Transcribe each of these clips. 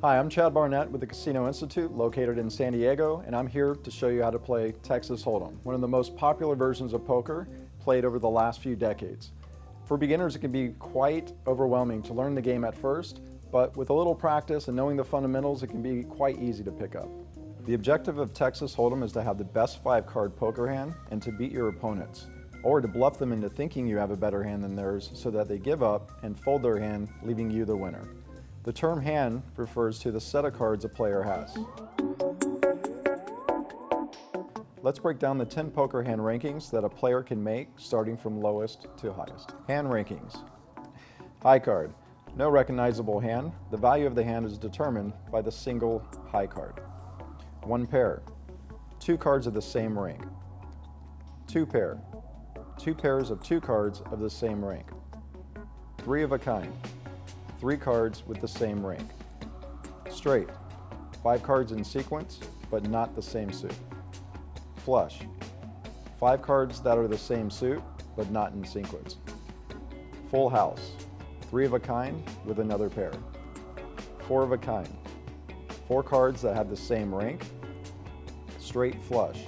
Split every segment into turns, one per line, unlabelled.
Hi, I'm Chad Barnett with the Casino Institute located in San Diego, and I'm here to show you how to play Texas Hold'em, one of the most popular versions of poker played over the last few decades. For beginners, it can be quite overwhelming to learn the game at first, but with a little practice and knowing the fundamentals, it can be quite easy to pick up. The objective of Texas Hold'em is to have the best 5-card poker hand and to beat your opponents, or to bluff them into thinking you have a better hand than theirs so that they give up and fold their hand, leaving you the winner. The term hand refers to the set of cards a player has. Let's break down the 10 poker hand rankings that a player can make starting from lowest to highest. Hand rankings. High card. No recognizable hand. The value of the hand is determined by the single high card. 1 pair. 2 cards of the same rank. 2 pair. 2 pairs of 2 cards of the same rank. 3 of a kind. 3 cards with the same rank. Straight. 5 cards in sequence, but not the same suit. Flush. 5 cards that are the same suit, but not in sequence. Full house. 3 of a kind with another pair. 4 of a kind. 4 cards that have the same rank. Straight flush.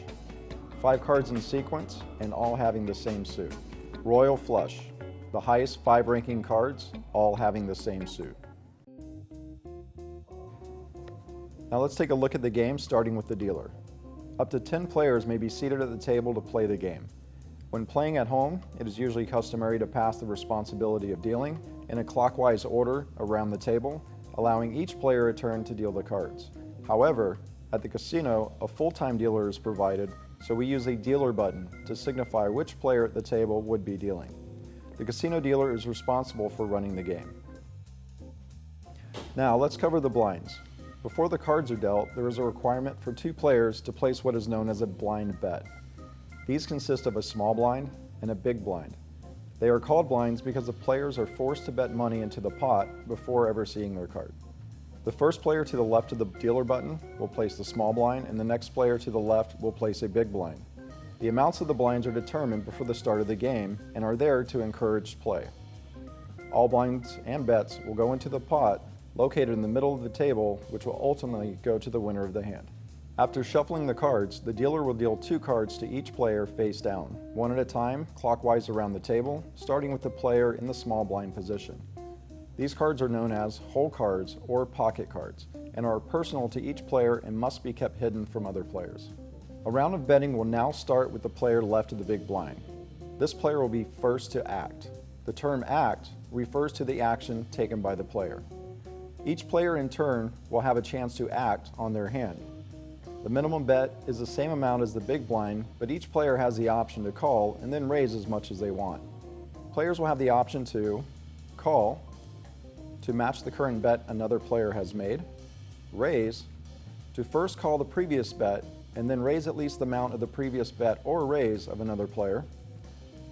5 cards in sequence and all having the same suit. Royal flush. The highest 5 ranking cards, all having the same suit. Now let's take a look at the game, starting with the dealer. Up to 10 players may be seated at the table to play the game. When playing at home, it is usually customary to pass the responsibility of dealing in a clockwise order around the table, allowing each player a turn to deal the cards. However, at the casino, a full-time dealer is provided, so we use a dealer button to signify which player at the table would be dealing. The casino dealer is responsible for running the game. Now let's cover the blinds. Before the cards are dealt, there is a requirement for 2 players to place what is known as a blind bet. These consist of a small blind and a big blind. They are called blinds because the players are forced to bet money into the pot before ever seeing their card. The first player to the left of the dealer button will place the small blind, and the next player to the left will place a big blind. The amounts of the blinds are determined before the start of the game and are there to encourage play. All blinds and bets will go into the pot located in the middle of the table, which will ultimately go to the winner of the hand. After shuffling the cards, the dealer will deal 2 cards to each player face down, one at a time, clockwise around the table, starting with the player in the small blind position. These cards are known as hole cards or pocket cards and are personal to each player and must be kept hidden from other players. A round of betting will now start with the player left of the big blind. This player will be first to act. The term act refers to the action taken by the player. Each player in turn will have a chance to act on their hand. The minimum bet is the same amount as the big blind, but each player has the option to call and then raise as much as they want. Players will have the option to call, to match the current bet another player has made, raise, to first call the previous bet and then raise at least the amount of the previous bet or raise of another player,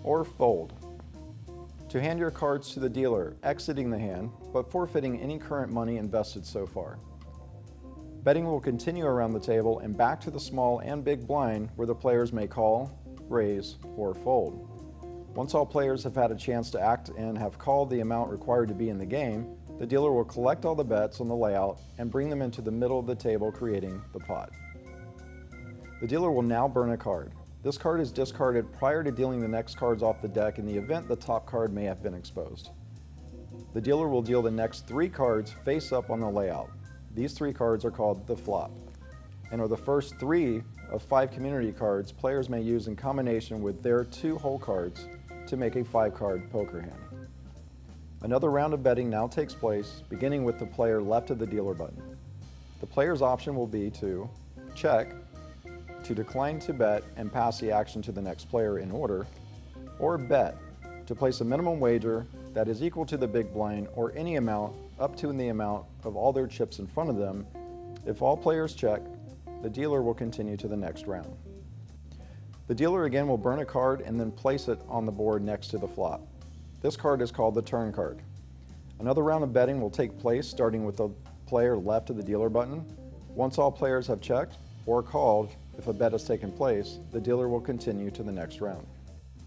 or fold. To hand your cards to the dealer, exiting the hand, but forfeiting any current money invested so far. Betting will continue around the table and back to the small and big blind where the players may call, raise, or fold. Once all players have had a chance to act and have called the amount required to be in the game, the dealer will collect all the bets on the layout and bring them into the middle of the table, creating the pot. The dealer will now burn a card. This card is discarded prior to dealing the next cards off the deck in the event the top card may have been exposed. The dealer will deal the next 3 cards face up on the layout. These 3 cards are called the flop and are the first 3 of 5 community cards players may use in combination with their 2 hole cards to make a 5-card poker hand. Another round of betting now takes place, beginning with the player left of the dealer button. The player's option will be to check, to decline to bet and pass the action to the next player in order, or bet, to place a minimum wager that is equal to the big blind or any amount up to the amount of all their chips in front of them. If all players check, the dealer will continue to the next round. The dealer again will burn a card and then place it on the board next to the flop. This card is called the turn card. Another round of betting will take place starting with the player left of the dealer button. Once all players have checked or called, if a bet has taken place, the dealer will continue to the next round.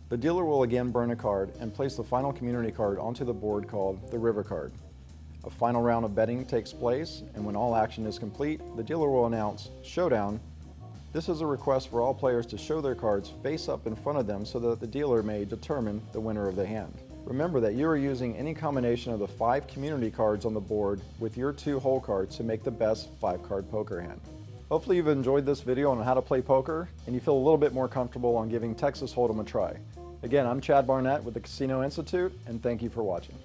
The dealer will again burn a card and place the final community card onto the board called the river card. A final round of betting takes place, and when all action is complete, the dealer will announce Showdown. This is a request for all players to show their cards face up in front of them so that the dealer may determine the winner of the hand. Remember that you are using any combination of the 5 community cards on the board with your 2 hole cards to make the best 5-card poker hand. Hopefully you've enjoyed this video on how to play poker and you feel a little bit more comfortable on giving Texas Hold'em a try. Again, I'm Chad Barnett with the Casino Institute, and thank you for watching.